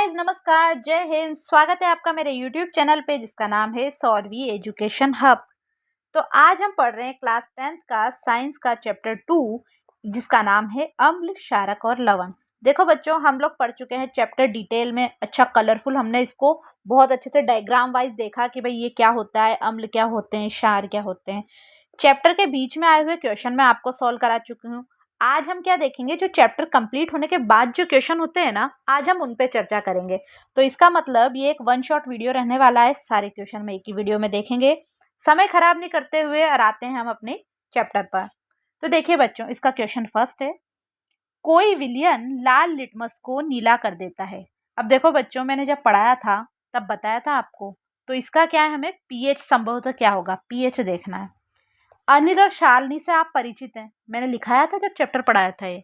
Guys, नमस्कार, जय हिंद। स्वागत है आपका मेरे यूट्यूब चैनल पे जिसका नाम है सौरवी एजुकेशन हब। तो आज हम पढ़ रहे हैं क्लास 10th का साइंस का चैप्टर 2 जिसका नाम है अम्ल, क्षारक और लवण। देखो बच्चों, हम लोग पढ़ चुके हैं चैप्टर डिटेल में, अच्छा कलरफुल। हमने इसको बहुत अच्छे से डायग्राम वाइज देखा कि भाई ये क्या होता है, अम्ल क्या होते हैं, क्षार क्या होते हैं। चैप्टर के बीच में आए हुए क्वेश्चन मैं आपको सॉल्व करा चुकी हूँ। आज हम क्या देखेंगे, जो चैप्टर कंप्लीट होने के बाद जो क्वेश्चन होते हैं ना, आज हम उन पे चर्चा करेंगे। तो इसका मतलब ये एक वन शॉट वीडियो रहने वाला है, सारे क्वेश्चन में एक ही वीडियो में देखेंगे। समय खराब नहीं करते हुए और आते हैं हम अपने चैप्टर पर। तो देखिए बच्चों, इसका क्वेश्चन फर्स्ट है, कोई विलयन लाल लिटमस को नीला कर देता है। अब देखो बच्चों, मैंने जब पढ़ाया था तब बताया था आपको, तो इसका क्या है, हमें पीएच संभवतः क्या होगा, पीएच देखना है। अनिल और शालिनी से आप परिचित हैं, मैंने लिखाया था जब चैप्टर पढ़ाया था। ये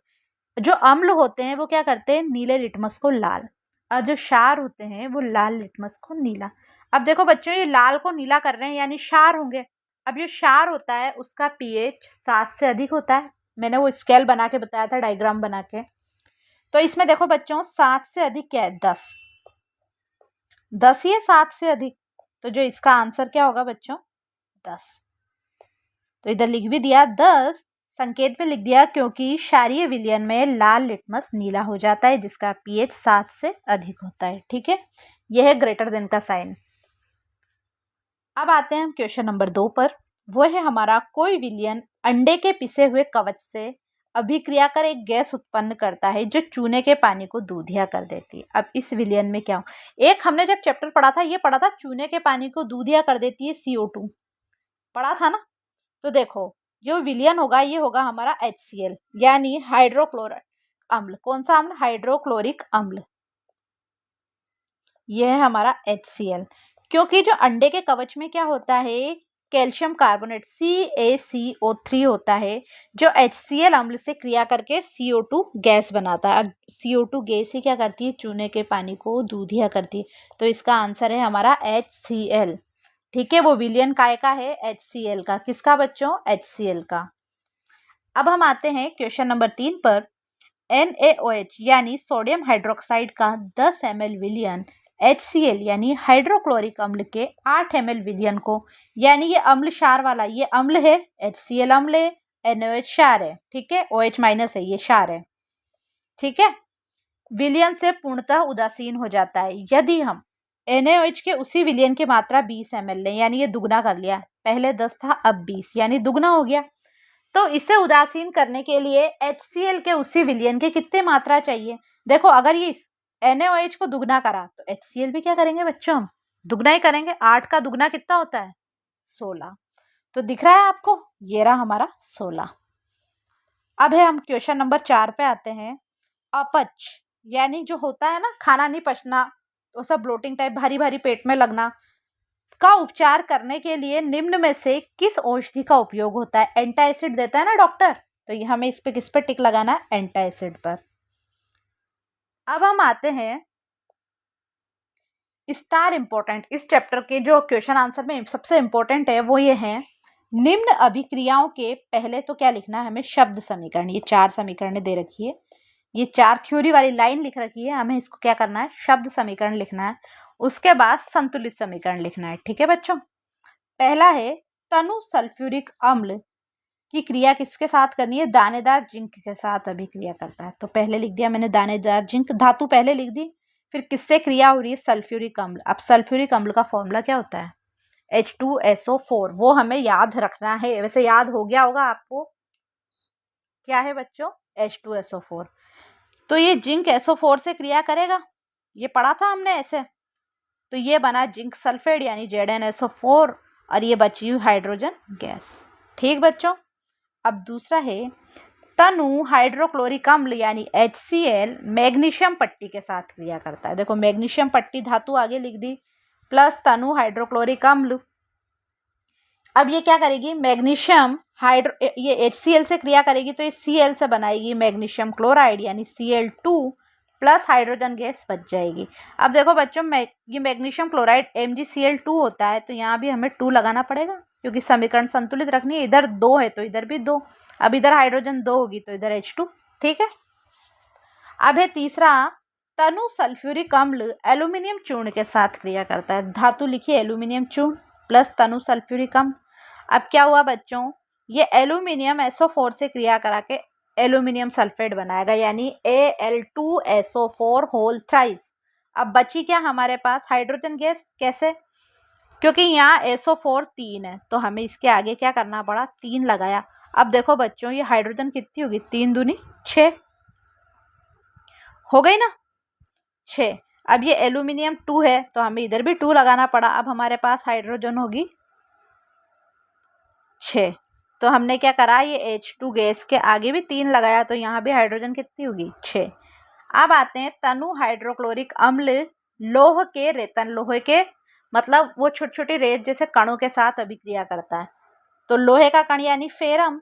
जो अम्ल होते हैं वो क्या करते हैं, नीले लिटमस को लाल, और जो क्षार होते हैं वो लाल लिटमस को नीला। अब देखो बच्चों, ये लाल को नीला कर रहे हैं यानी क्षार होंगे। अब जो क्षार होता है उसका पीएच 7 से अधिक होता है। मैंने वो स्केल बना के बताया था, डायग्राम बना के। तो इसमें देखो बच्चों, 7 से अधिक क्या है, 10। 10 ही है 7 से अधिक, तो जो इसका आंसर क्या होगा बच्चों, 10। तो इधर लिख भी दिया 10, संकेत में लिख दिया, क्योंकि क्षारीय विलयन में लाल लिटमस नीला हो जाता है जिसका पीएच 7 से अधिक होता है। ठीक है, यह है ग्रेटर देन का साइन। अब आते हैं हम क्वेश्चन नंबर 2 पर। वो है हमारा, कोई विलयन अंडे के पिसे हुए कवच से अभिक्रिया कर एक गैस उत्पन्न करता है जो चूने के पानी को दूधिया कर देती है। अब इस विलयन में क्या हो, एक हमने जब चैप्टर पढ़ा था, ये पढ़ा था चूने के पानी को दूधिया कर देती है, CO2 पढ़ा था ना। तो देखो, जो विलयन होगा ये होगा हमारा HCl यानी हाइड्रोक्लोरिक अम्ल। कौन सा अम्ल, हाइड्रोक्लोरिक अम्ल। यह है हमारा HCl, क्योंकि जो अंडे के कवच में क्या होता है, कैल्शियम कार्बोनेट CaCO3 होता है, जो HCl अम्ल से क्रिया करके CO2 गैस बनाता है। CO2 गैस ही क्या करती है, चूने के पानी को दूधिया करती है। तो इसका आंसर है हमारा HCl। ठीक है, वो विलयन काय का है, HCl का। किसका बच्चों, HCl का। अब हम आते हैं क्वेश्चन नंबर 3 पर। NaOH यानी सोडियम हाइड्रोक्साइड का 10 ml विलयन HCl यानी हाइड्रोक्लोरिक अम्ल के 8 ml विलयन को, यानी ये अम्ल क्षार वाला, ये अम्ल है, HCl अम्ल है, NaOH क्षार है। ठीक है, OH माइनस है, ये क्षार है। ठीक है, विलयन से पूर्णतः उदासीन हो जाता है यदि हम NaOH के उसी विलयन की मात्रा 20 ml लें, यानी ये दुगना कर लिया, पहले 10 था अब 20, यानी दुगना हो गया। तो इसे उदासीन करने के लिए HCl के उसी विलयन के कितने मात्रा चाहिए। देखो, अगर ये NaOH को दुगना करा तो HCl भी क्या करेंगे बच्चों, हम दुगना ही करेंगे। 8 का दुगना कितना होता है, 16। तो दिख रहा है आपको, ये रहा हमारा 16। अब है हम क्वेश्चन नंबर 4 पे आते हैं। अपच यानी जो होता है ना, खाना नहीं पचना, तो सब ब्लोटिंग टाइप, भारी भारी पेट में लगना, का उपचार करने के लिए निम्न में से किस औषधि का उपयोग होता है। एंटासिड देता है ना डॉक्टर, तो ये हमें इस पे किस पे टिक लगाना है, एंटासिड पर। अब हम आते हैं स्टार इंपॉर्टेंट, इस चैप्टर के जो क्वेश्चन आंसर में सबसे इंपॉर्टेंट है वो ये है, निम्न अभिक्रियाओं के पहले तो क्या लिखना है हमें, शब्द समीकरण। ये 4 समीकरण दे रखी है, ये 4 थ्योरी वाली लाइन लिख रखी है, हमें इसको क्या करना है, शब्द समीकरण लिखना है। उसके बाद संतुलित समीकरण लिखना है। ठीक है बच्चों, पहला है, तनु सल्फ्यूरिक अम्ल की क्रिया किसके साथ करनी है, दानेदार जिंक के साथ अभिक्रिया करता है। तो पहले लिख दिया मैंने दानेदार जिंक, धातु पहले लिख दी। फिर किससे क्रिया हो रही है, सल्फ्यूरिक अम्ल। अब सल्फ्यूरिक अम्ल का फॉर्मूला क्या होता है, H2SO4, वो हमें याद रखना है। वैसे याद हो गया होगा आपको, क्या है बच्चों, H2SO4। तो ये जिंक SO4 से क्रिया करेगा, ये पढ़ा था हमने ऐसे। तो ये बना जिंक सल्फेट यानी ZnSO4, और ये बची हुई हाइड्रोजन गैस। ठीक बच्चों, अब दूसरा है, तनु हाइड्रोक्लोरिक अम्ल यानी HCl मैग्नीशियम पट्टी के साथ क्रिया करता है। देखो, मैग्नीशियम पट्टी धातु आगे लिख दी, प्लस तनु हाइड्रोक्लोरिक अम्ल। अब ये क्या करेगी, मैग्नीशियम ये HCl से क्रिया करेगी, तो ये Cl से बनाएगी मैग्नीशियम क्लोराइड यानी Cl2 प्लस हाइड्रोजन गैस बच जाएगी। अब देखो बच्चों, ये मैग्नीशियम क्लोराइड MgCl2 होता है, तो यहाँ भी हमें 2 लगाना पड़ेगा, क्योंकि समीकरण संतुलित रखनी है। इधर 2 है तो इधर भी 2, अब इधर हाइड्रोजन 2 होगी तो इधर H2। ठीक है, अब है तीसरा, तनु सल्फ्यूरिक अम्ल एल्यूमिनियम चूर्ण के साथ क्रिया करता है। धातु लिखिए एल्यूमिनियम चूर्ण प्लस तनु सल्फ्यूरिक अम्ल। अब क्या हुआ बच्चों, ये एल्यूमिनियम SO4 से क्रिया करा के एल्यूमिनियम सल्फेट बनाएगा, यानी Al2SO4 होल थ्राइस। अब बची क्या हमारे पास हाइड्रोजन गैस। कैसे, क्योंकि यहाँ SO4 3 है तो हमें इसके आगे क्या करना पड़ा, 3 लगाया। अब देखो बच्चों, ये हाइड्रोजन कितनी होगी, 3 दूनी 6 हो गई ना, 6। अब ये एल्यूमिनियम 2 है तो हमें इधर भी 2 लगाना पड़ा। अब हमारे पास हाइड्रोजन होगी 6। तो हमने क्या करा, ये H2 गैस के आगे भी 3 लगाया तो यहाँ भी हाइड्रोजन कितनी होगी, 6। अब आते हैं तनु हाइड्रोक्लोरिक अम्ल लोह के रेतन, लोहे के मतलब वो छोटी छोटी रेत जैसे कणों के साथ अभिक्रिया करता है। तो लोहे का कण यानी फेरम,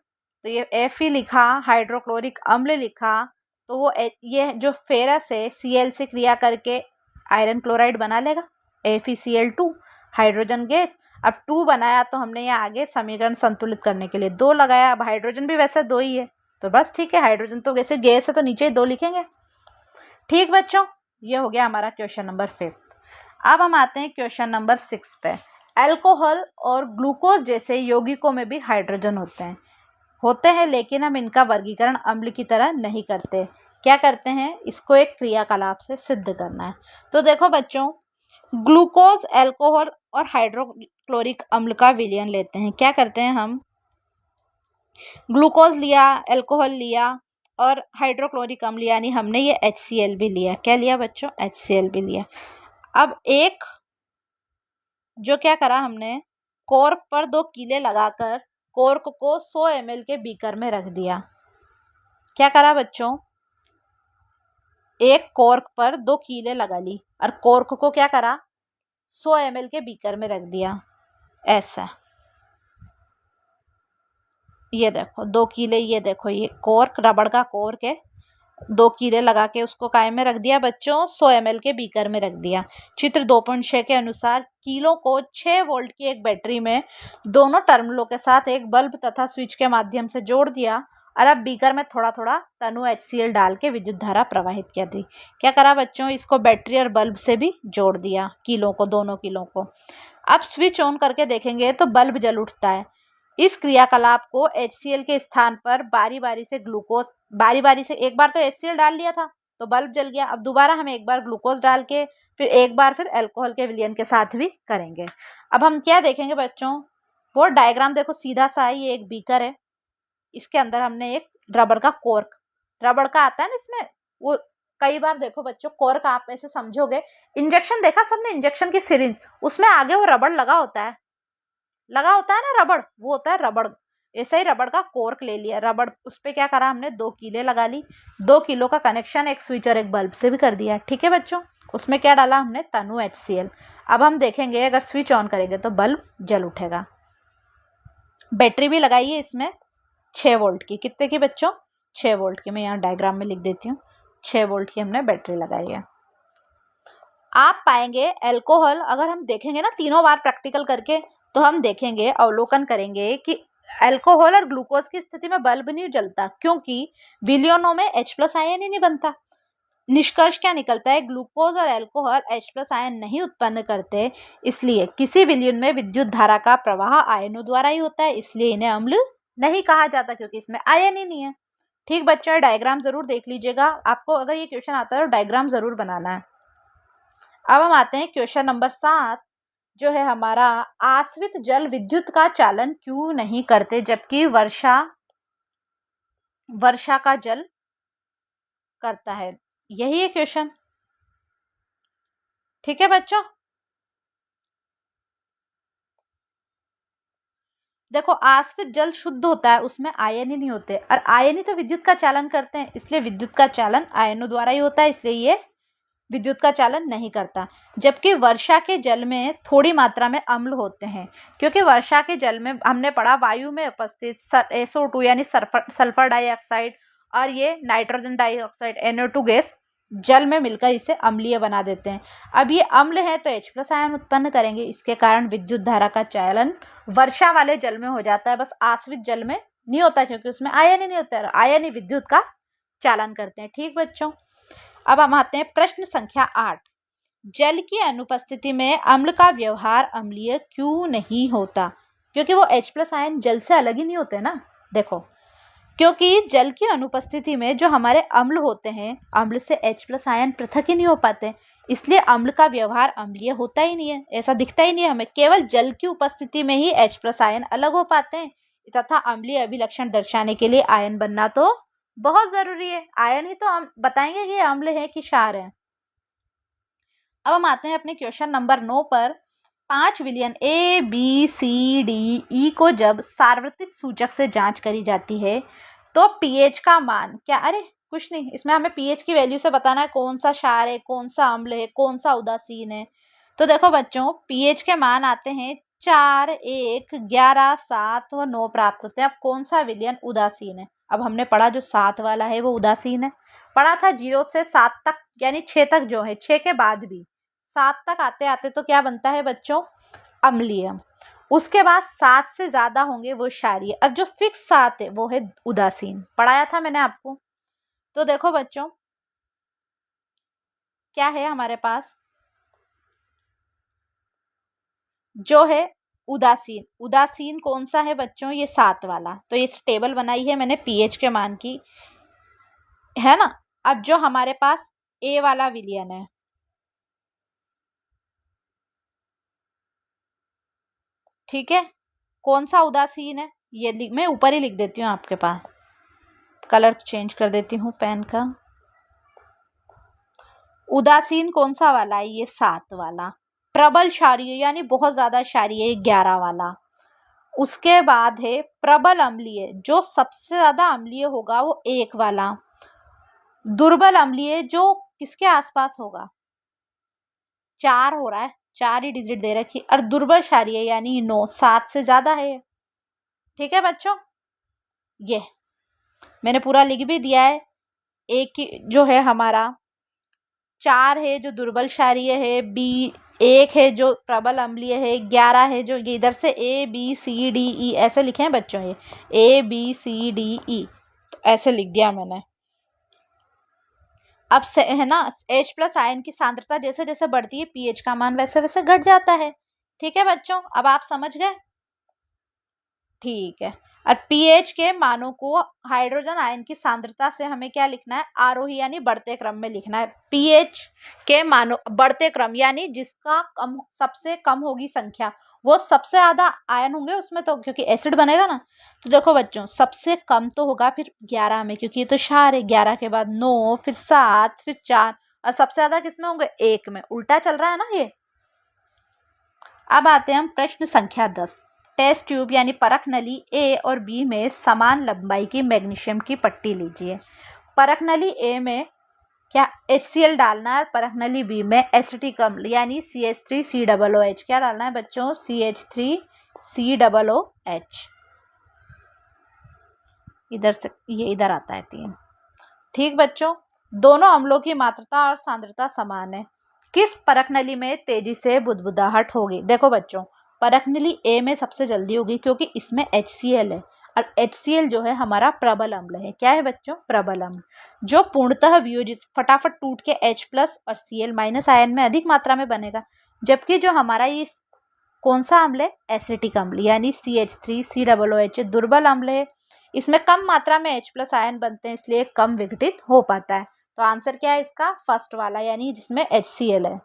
तो ये Fe लिखा, हाइड्रोक्लोरिक अम्ल लिखा, तो वो ये जो फेरस है Cl से क्रिया करके आयरन क्लोराइड बना लेगा, FeCl2 हाइड्रोजन गैस। अब 2 बनाया तो हमने यहाँ आगे समीकरण संतुलित करने के लिए 2 लगाया। अब हाइड्रोजन भी वैसे 2 ही है तो बस ठीक है, हाइड्रोजन तो वैसे गैस है तो नीचे 2 लिखेंगे। ठीक बच्चों, ये हो गया हमारा क्वेश्चन नंबर 5। अब हम आते हैं क्वेश्चन नंबर 6 पे। अल्कोहल और ग्लूकोज जैसे यौगिकों में भी हाइड्रोजन होते हैं लेकिन हम इनका वर्गीकरण अम्ल की तरह नहीं करते। क्या करते हैं, इसको एक क्रियाकलाप से सिद्ध करना है। तो देखो बच्चों, ग्लूकोज अल्कोहल और हाइड्रोक्लोरिक अम्ल का विलयन लेते हैं। क्या करते हैं, हम ग्लूकोज लिया, अल्कोहल लिया और हाइड्रोक्लोरिक अम्ल यानी हमने ये HCl भी लिया। क्या लिया बच्चों, HCl भी लिया। अब एक जो क्या करा हमने, कॉर्क पर 2 कीले लगाकर कॉर्क को 100 ml के बीकर में रख दिया। क्या करा बच्चों, एक कॉर्क पर 2 कीले लगा ली और कॉर्क को क्या करा, 100 ml के बीकर में रख दिया। ऐसा, ये देखो 2 कीले, ये देखो ये कॉर्क, रबड़ का कॉर्क है, 2 कीले लगा के उसको काय में रख दिया बच्चों, 100 ml के बीकर में रख दिया। चित्र 2.6 के अनुसार कीलों को 6 वोल्ट की एक बैटरी में दोनों टर्मिनलों के साथ एक बल्ब तथा स्विच के माध्यम से जोड़ दिया और अब बीकर में थोड़ा थोड़ा तनु HCl डाल के विद्युत धारा प्रवाहित कर दी। क्या करा बच्चों, इसको बैटरी और बल्ब से भी जोड़ दिया, कीलों को, दोनों कीलों को। अब स्विच ऑन करके देखेंगे तो बल्ब जल उठता है। इस क्रियाकलाप को HCl के स्थान पर बारी बारी से एक बार तो HCl डाल लिया था तो बल्ब जल गया, अब दोबारा हम एक बार ग्लूकोज डाल के फिर एक बार फिर अल्कोहल के विलयन के साथ भी करेंगे। अब हम क्या देखेंगे बच्चों, वो डायग्राम देखो सीधा सा है, ये एक बीकर है, इसके अंदर हमने एक रबड़ का कॉर्क, रबड़ का आता है ना इसमें, वो कई बार देखो बच्चों कॉर्क आप ऐसे समझोगे, इंजेक्शन देखा सबने, इंजेक्शन की सिरिंज, उसमें आगे वो रबड़ लगा होता है ना रबड़, वो होता है रबड़। ऐसे ही रबड़ का कॉर्क ले लिया, रबड़ उस पर क्या करा हमने, 2 कीले लगा ली, 2 किलो का कनेक्शन एक स्विच और एक बल्ब से भी कर दिया। ठीक है बच्चों, उसमें क्या डाला हमने, तनु HCl। अब हम देखेंगे अगर स्विच ऑन करेंगे तो बल्ब जल उठेगा। बैटरी भी लगाई है इसमें 6 वोल्ट की, कितने की बच्चों, 6 वोल्ट की, मैं यहाँ डायग्राम में लिख देती हूँ, 6 वोल्ट की हमने बैटरी लगाई है। आप पाएंगे अल्कोहल, अगर हम देखेंगे ना तीनों बार प्रैक्टिकल करके तो हम देखेंगे, अवलोकन करेंगे कि अल्कोहल और ग्लूकोज की स्थिति में बल्ब नहीं जलता, क्योंकि विलयनों में H+ आयन ही नहीं बनता। निष्कर्ष क्या निकलता है, ग्लूकोज और अल्कोहल H+ आयन नहीं उत्पन्न करते, इसलिए किसी विलयन में विद्युत धारा का प्रवाह आयनों द्वारा ही होता है, इसलिए इन्हें अम्ल नहीं कहा जाता क्योंकि इसमें आयन ही नहीं है। ठीक बच्चों, डायग्राम जरूर देख लीजिएगा, आपको अगर ये क्वेश्चन आता है तो डायग्राम जरूर बनाना है। अब हम आते हैं क्वेश्चन नंबर 7 जो है हमारा, आश्रित जल विद्युत का चालन क्यों नहीं करते जबकि वर्षा का जल करता है, यही है क्वेश्चन। ठीक है बच्चों, देखो आश्रित जल शुद्ध होता है, उसमें आयन ही नहीं होते, और आयन ही तो विद्युत का चालन करते हैं, इसलिए विद्युत का चालन आयनों द्वारा ही होता है, इसलिए ये विद्युत का चालन नहीं करता। जबकि वर्षा के जल में थोड़ी मात्रा में अम्ल होते हैं, क्योंकि वर्षा के जल में हमने पढ़ा वायु में उपस्थित SO2 यानी सल्फर डाइऑक्साइड और ये नाइट्रोजन डाइऑक्साइड NO2 गैस जल में मिलकर इसे अम्लीय बना देते हैं। अब ये अम्ल है तो H+ आयन उत्पन्न करेंगे, इसके कारण विद्युत धारा का चालन वर्षा वाले जल में हो जाता है, बस आश्रित जल में नहीं होता क्योंकि उसमें आयन ही नहीं होता है, आयन ही विद्युत का चालन करते हैं। ठीक बच्चों, अब हम आते हैं प्रश्न संख्या 8। जल की अनुपस्थिति में अम्ल का व्यवहार अम्लीय क्यों नहीं होता? क्योंकि वो H+ आयन जल से अलग ही नहीं होते ना। देखो, क्योंकि जल की अनुपस्थिति में जो हमारे अम्ल होते हैं, अम्ल से H+ आयन पृथक ही नहीं हो पाते, इसलिए अम्ल का व्यवहार अम्लीय होता ही नहीं है, ऐसा दिखता ही नहीं है हमें। केवल जल की उपस्थिति में ही H+ आयन अलग हो पाते हैं तथा अम्लीय अभिलक्षण दर्शाने के लिए आयन बनना तो बहुत जरूरी है। आयन ही तो हम बताएंगे कि अम्ल है कि क्षार है। अब हम आते हैं अपने क्वेश्चन नंबर 9 पर। 5 विलयन A, B, C, D, E को जब सार्वत्रिक सूचक से जांच करी जाती है तो pH का मान क्या? अरे कुछ नहीं, इसमें हमें pH की वैल्यू से बताना है कौन सा क्षार है, कौन सा अम्ल है, कौन सा उदासीन है। तो देखो बच्चों, pH के मान आते हैं 4, 1, 11, 7 और 9 प्राप्त होते हैं। अब कौन सा विलयन उदासीन है? अब हमने पढ़ा जो 7 वाला है वो उदासीन है, पढ़ा था 0 से 7 तक, यानी 6 तक जो है, 6 के बाद भी 7 तक आते आते तो क्या बनता है बच्चों? अम्लीय। उसके बाद 7 से ज्यादा होंगे वो क्षारीय, और जो फिक्स 7 है वो है उदासीन, पढ़ाया था मैंने आपको। तो देखो बच्चों, क्या है हमारे पास जो है उदासीन। उदासीन कौन सा है बच्चों? ये 7 वाला। तो इस टेबल बनाई है मैंने pH के मान की, है ना। अब जो हमारे पास A वाला विलयन है, ठीक है, कौन सा उदासीन है? ये मैं ऊपर ही लिख देती हूँ, आपके पास कलर चेंज कर देती हूँ पेन का। उदासीन कौन सा वाला है? ये 7 वाला। प्रबल क्षारीय यानी बहुत ज्यादा क्षारीय 11 वाला। उसके बाद है प्रबल अम्लीय, जो सबसे ज्यादा अम्लीय होगा वो 1 वाला। दुर्बल अम्लीय जो किसके आसपास होगा? 4 हो रहा है, 4 ही डिजिट दे रखी। और दुर्बल क्षारीय यानी 9, 7 से ज्यादा है। ठीक है बच्चों, ये मैंने पूरा लिख भी दिया है। एक जो है हमारा 4 है जो दुर्बल क्षारीय है, बी 1 है जो प्रबल अम्लीय है, 11 है जो ये इधर से ABCDE ऐसे लिखे हैं बच्चों, ये ABCDE, तो ऐसे लिख दिया मैंने। अब से है ना, H+ आयन की सांद्रता जैसे जैसे बढ़ती है pH का मान वैसे वैसे घट जाता है। ठीक है बच्चों, अब आप समझ गए? ठीक है। और pH के मानों को हाइड्रोजन आयन की सांद्रता से हमें क्या लिखना है? आरोही यानी बढ़ते क्रम में लिखना है। pH के मानों बढ़ते क्रम यानी जिसका कम, सबसे कम होगी संख्या, वो सबसे ज्यादा आयन होंगे उसमें, तो क्योंकि एसिड बनेगा ना। तो देखो बच्चों, सबसे कम तो होगा फिर 11 में, क्योंकि ये तो क्षार है। 11 के बाद 9, फिर 7, फिर 4, और सबसे ज्यादा किसमें होंगे? 1 में। उल्टा चल रहा है ना ये। अब आते हैं हम प्रश्न संख्या 10। टेस्ट ट्यूब यानी परख नली ए और बी में समान लंबाई की मैग्नीशियम की पट्टी लीजिए। परख नली ए में क्या HCl डालना है, परख नली बी में एसिटिक अम्ल यानी CH3COOH क्या डालना है बच्चों? CH3COOH। इधर से ये इधर आता है 3। ठीक बच्चों, दोनों अम्लों की मात्रा और सांद्रता समान है। किस परख नली में तेजी से बुदबुदाहट होगी? देखो बच्चों, परख नली ए में सबसे जल्दी होगी क्योंकि इसमें HCl है, और HCl जो है हमारा प्रबल अम्ल है। क्या है बच्चों? प्रबल अम्ल, जो पूर्णतः वियोजित फटाफट टूट के H+ और Cl- आयन में अधिक मात्रा में बनेगा। जबकि जो हमारा ये कौन सा अम्ल है? एसिटिक अम्ल यानी CH3COOH दुर्बल अम्ल है। इसमें कम मात्रा में H+ आयन बनते हैं, इसलिए कम विघटित हो पाता है। तो आंसर क्या है इसका? फर्स्ट वाला, यानी जिसमें HCl है।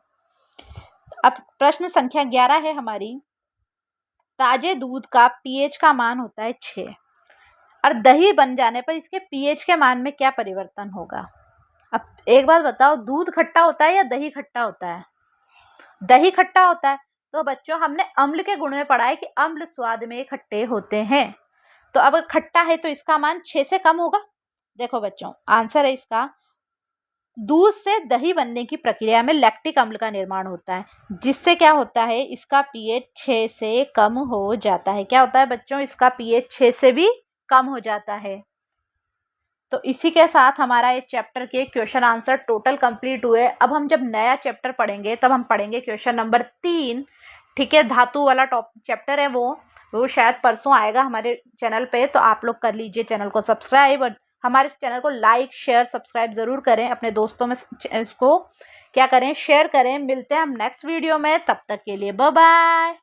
अब प्रश्न संख्या 11 है हमारी। ताजे दूध का pH का मान होता है 6, और दही बन जाने पर इसके pH के मान में क्या परिवर्तन होगा? अब एक बात बताओ, दूध खट्टा होता है या दही खट्टा होता है? दही खट्टा होता है। तो बच्चों, हमने अम्ल के गुण में पढ़ा है कि अम्ल स्वाद में खट्टे होते हैं। तो अब खट्टा है तो इसका मान 6 से कम होगा। देखो बच्चों, आंसर है इसका, दूध से दही बनने की प्रक्रिया में लैक्टिक अम्ल का निर्माण होता है, जिससे क्या होता है? इसका pH 6 से कम हो जाता है। क्या होता है बच्चों? इसका pH 6 से भी कम हो जाता है। तो इसी के साथ हमारा ये चैप्टर के क्वेश्चन आंसर टोटल कंप्लीट हुए। अब हम जब नया चैप्टर पढ़ेंगे तब हम पढ़ेंगे क्वेश्चन नंबर 3। ठीक है, धातु वाला चैप्टर है वो शायद परसों आएगा हमारे चैनल पे, तो आप लोग कर लीजिए चैनल को सब्सक्राइब और हमारे चैनल को लाइक शेयर सब्सक्राइब ज़रूर करें, अपने दोस्तों में इसको क्या करें, शेयर करें। मिलते हैं हम नेक्स्ट वीडियो में, तब तक के लिए बाय बाय।